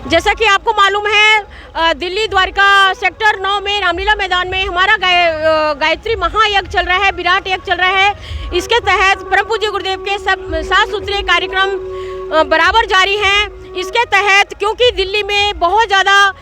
जैसा कि आपको मालूम है, दिल्ली द्वारका सेक्टर 9 में रामलीला मैदान में हमारा गायत्री महायज्ञ चल रहा है, विराट यज्ञ चल रहा है। इसके तहत परम पूज्य गुरुदेव के सब 7 सूत्रीय कार्यक्रम बराबर जारी हैं। इसके तहत क्योंकि दिल्ली में बहुत ज़्यादा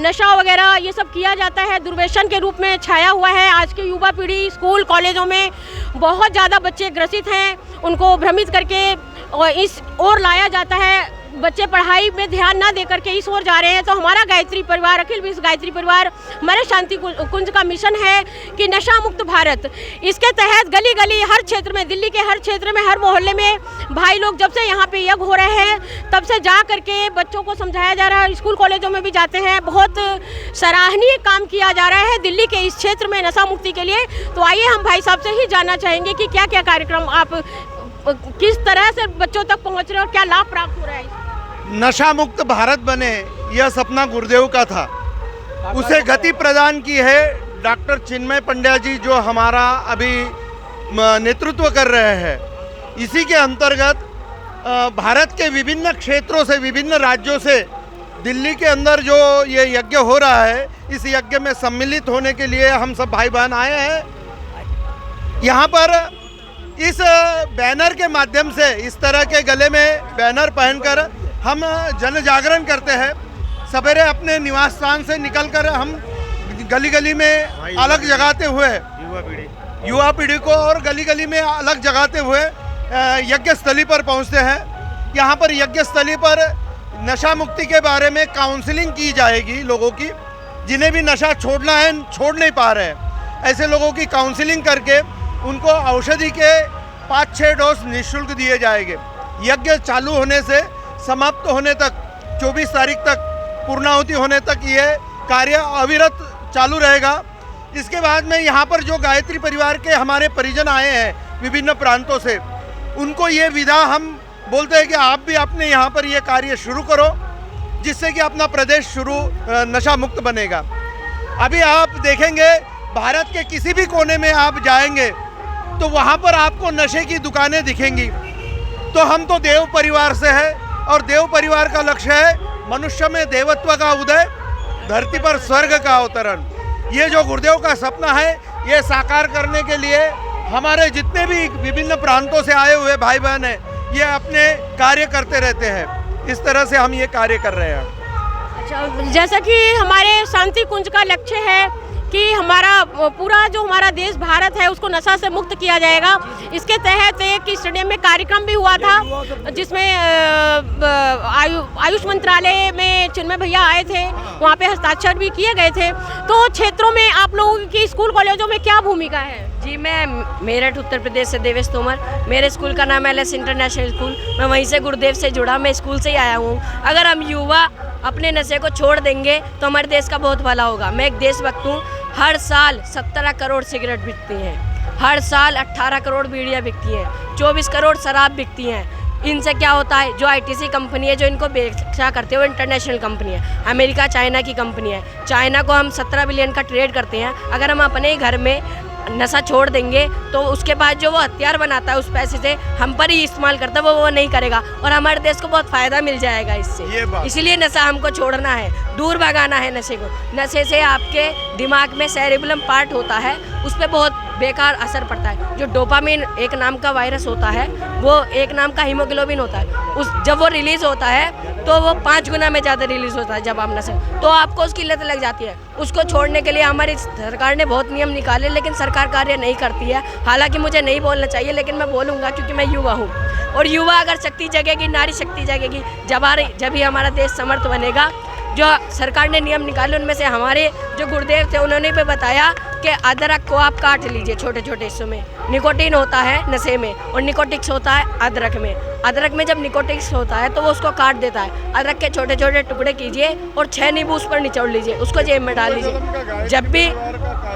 नशा वगैरह ये सब किया जाता है, दुर्व्यसन के रूप में छाया हुआ है। आज की युवा पीढ़ी स्कूल कॉलेजों में बहुत ज़्यादा बच्चे ग्रसित हैं, उनको भ्रमित करके और इस ओर लाया जाता है। बच्चे पढ़ाई में ध्यान ना दे करके इस ओर जा रहे हैं। तो हमारा गायत्री परिवार, अखिल विश्व गायत्री परिवार, हमारे शांति कुंज का मिशन है कि नशा मुक्त भारत। इसके तहत गली गली हर क्षेत्र में, दिल्ली के हर क्षेत्र में, हर मोहल्ले में भाई लोग जब से यहाँ पे यज्ञ हो रहे हैं तब से जा करके बच्चों को समझाया जा रहा है। स्कूल कॉलेजों में भी जाते हैं। बहुत सराहनीय काम किया जा रहा है दिल्ली के इस क्षेत्र में नशा मुक्ति के लिए। तो आइए हम भाई साहब से ही जानना चाहेंगे कि क्या क्या कार्यक्रम आप किस तरह से बच्चों तक पहुँच रहे हैं और क्या लाभ प्राप्त हो रहा है। नशा मुक्त भारत बने, यह सपना गुरुदेव का था। उसे गति प्रदान की है डॉक्टर चिन्मय पंड्या जी, जो हमारा अभी नेतृत्व कर रहे हैं। इसी के अंतर्गत भारत के विभिन्न क्षेत्रों से, विभिन्न राज्यों से दिल्ली के अंदर जो ये यज्ञ हो रहा है, इस यज्ञ में सम्मिलित होने के लिए हम सब भाई बहन आए हैं। यहाँ पर इस बैनर के माध्यम से, इस तरह के गले में बैनर पहनकर हम जन जागरण करते हैं। सवेरे अपने निवास स्थान से निकलकर हम गली गली में अलग जगाते हुए युवा पीढ़ी को और गली गली में अलग जगाते हुए यज्ञ स्थली पर पहुंचते हैं। यहाँ पर यज्ञ स्थली पर नशा मुक्ति के बारे में काउंसलिंग की जाएगी। लोगों की जिन्हें भी नशा छोड़ना है, छोड़ नहीं पा रहे हैं, ऐसे लोगों की काउंसलिंग करके उनको औषधि के 5-6 डोज निःशुल्क दिए जाएंगे। यज्ञ चालू होने से समाप्त होने तक, 24 तारीख तक पूर्णाहुति होने तक ये कार्य अविरत चालू रहेगा। इसके बाद में यहाँ पर जो गायत्री परिवार के हमारे परिजन आए हैं विभिन्न प्रांतों से, उनको ये विदा हम बोलते हैं कि आप भी अपने यहाँ पर ये कार्य शुरू करो, जिससे कि अपना प्रदेश नशा मुक्त बनेगा। अभी आप देखेंगे भारत के किसी भी कोने में आप जाएंगे तो वहाँ पर आपको नशे की दुकानें दिखेंगी। तो हम तो देव परिवार से है और देव परिवार का लक्ष्य है मनुष्य में देवत्व का उदय, धरती पर स्वर्ग का अवतरण। ये जो गुरुदेव का सपना है, ये साकार करने के लिए हमारे जितने भी विभिन्न प्रांतों से आए हुए भाई बहन हैं, ये अपने कार्य करते रहते हैं। इस तरह से हम ये कार्य कर रहे हैं। अच्छा, जैसा कि हमारे शांति कुंज का लक्ष्य है कि हमारा पूरा जो हमारा देश भारत है उसको नशा से मुक्त किया जाएगा। इसके तहत एक स्टेडियम में कार्यक्रम भी हुआ था, जिसमें आयुष मंत्रालय में चिन्मय भैया आए थे, वहाँ पे हस्ताक्षर भी किए गए थे। तो क्षेत्रों में आप लोगों की स्कूल कॉलेजों में क्या भूमिका है? जी, मैं मेरठ उत्तर प्रदेश से देवेश तोमर। मेरे स्कूल का नाम LS इंटरनेशनल स्कूल। मैं वहीं से गुरुदेव से जुड़ा, मैं स्कूल से ही आया हूँ। अगर हम युवा अपने नशे को छोड़ देंगे तो हमारे देश का बहुत भला होगा। मैं एक देशभक्त हूँ। हर साल 17 करोड़ सिगरेट बिकती हैं, हर साल 18 करोड़ बीड़ियाँ बिकती हैं, 24 करोड़ शराब बिकती हैं। इनसे क्या होता है, जो ITC कंपनी है जो इनको बेचा करते हैं वो इंटरनेशनल कंपनी है, अमेरिका चाइना की कंपनी है। चाइना को हम 17 बिलियन का ट्रेड करते हैं। अगर हम अपने ही घर में नशा छोड़ देंगे तो उसके बाद जो वो हथियार बनाता है उस पैसे से हम पर ही इस्तेमाल करता है, वो नहीं करेगा और हमारे देश को बहुत फ़ायदा मिल जाएगा इससे। इसीलिए नशा हमको छोड़ना है, दूर भगाना है नशे को। नशे से आपके दिमाग में सेरेब्रम पार्ट होता है, उस पर बहुत बेकार असर पड़ता है। जो डोपामिन एक नाम का वायरस होता है, वो एक नाम का हीमोग्लोबिन होता है, जब वो रिलीज़ होता है तो वो 5 गुना में ज़्यादा रिलीज़ होता है जब आप नशे, तो आपको उसकी लत लग जाती है। उसको छोड़ने के लिए हमारी सरकार ने बहुत नियम निकाले, लेकिन सरकार कार्य नहीं करती है। हालांकि मुझे नहीं बोलना चाहिए, लेकिन मैं बोलूँगा क्योंकि मैं युवा हूँ। और युवा अगर शक्ति जगेगी, नारी शक्ति जगेगी, जब ही हमारा देश समर्थ बनेगा। जो सरकार ने नियम निकाले उनमें से हमारे जो गुरुदेव थे उन्होंने भी बताया कि अदरक को आप काट लीजिए छोटे छोटे हिस्सों में। निकोटीन होता है नशे में और निकोटिक्स होता है अदरक में। अदरक में जब निकोटिक्स होता है तो वो उसको काट देता है। अदरक के छोटे छोटे टुकड़े कीजिए और 6 नींबू उस पर निचोड़ लीजिए, उसको जेब में डाल लीजिए। जब भी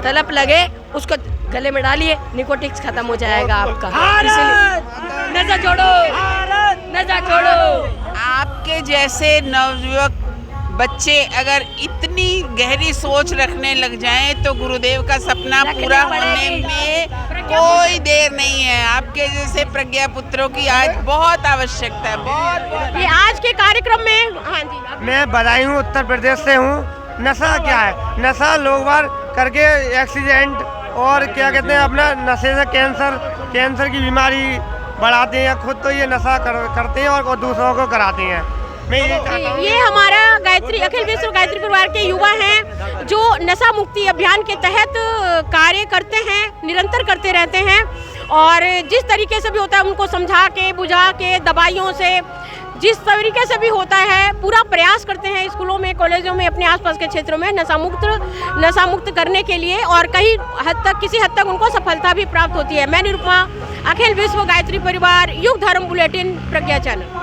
तलब लगे उसको गले में डालिए, निकोटिक्स खत्म हो जाएगा आपका। इसलिए नशा छोड़ो, नशा छोड़ो। आपके जैसे नवयुवक बच्चे अगर इतनी गहरी सोच रखने लग जाएं तो गुरुदेव का सपना पूरा होने में कोई देर नहीं है। आपके जैसे प्रज्ञा पुत्रों की आज बहुत आवश्यकता है। बहुत ये आज के कार्यक्रम कार्यक्रम में हाँ जी आप- मैं बदायूं हूँ, उत्तर प्रदेश से हूँ। नशा क्या है? नशा लोग बार करके एक्सीडेंट और क्या कहते हैं अपना नशे से कैंसर की बीमारी बढ़ाते हैं, खुद तो ये नशा करते हैं और दूसरों को कराते हैं। मैं यही चाहता हूँ। ये हमारा गायत्री अखिल विश्व गायत्री परिवार के युवा हैं जो नशा मुक्ति अभियान के तहत कार्य करते हैं, निरंतर करते रहते हैं और जिस तरीके से भी होता है उनको समझा के बुझा के दवाइयों से जिस तरीके से भी होता है पूरा प्रयास करते हैं स्कूलों में कॉलेजों में अपने आसपास के क्षेत्रों में नशा मुक्त करने के लिए और किसी हद तक उनको सफलता भी प्राप्त होती है। मैं निरुपमा, अखिल विश्व गायत्री परिवार, युग धर्म बुलेटिन, प्रज्ञा चैनल।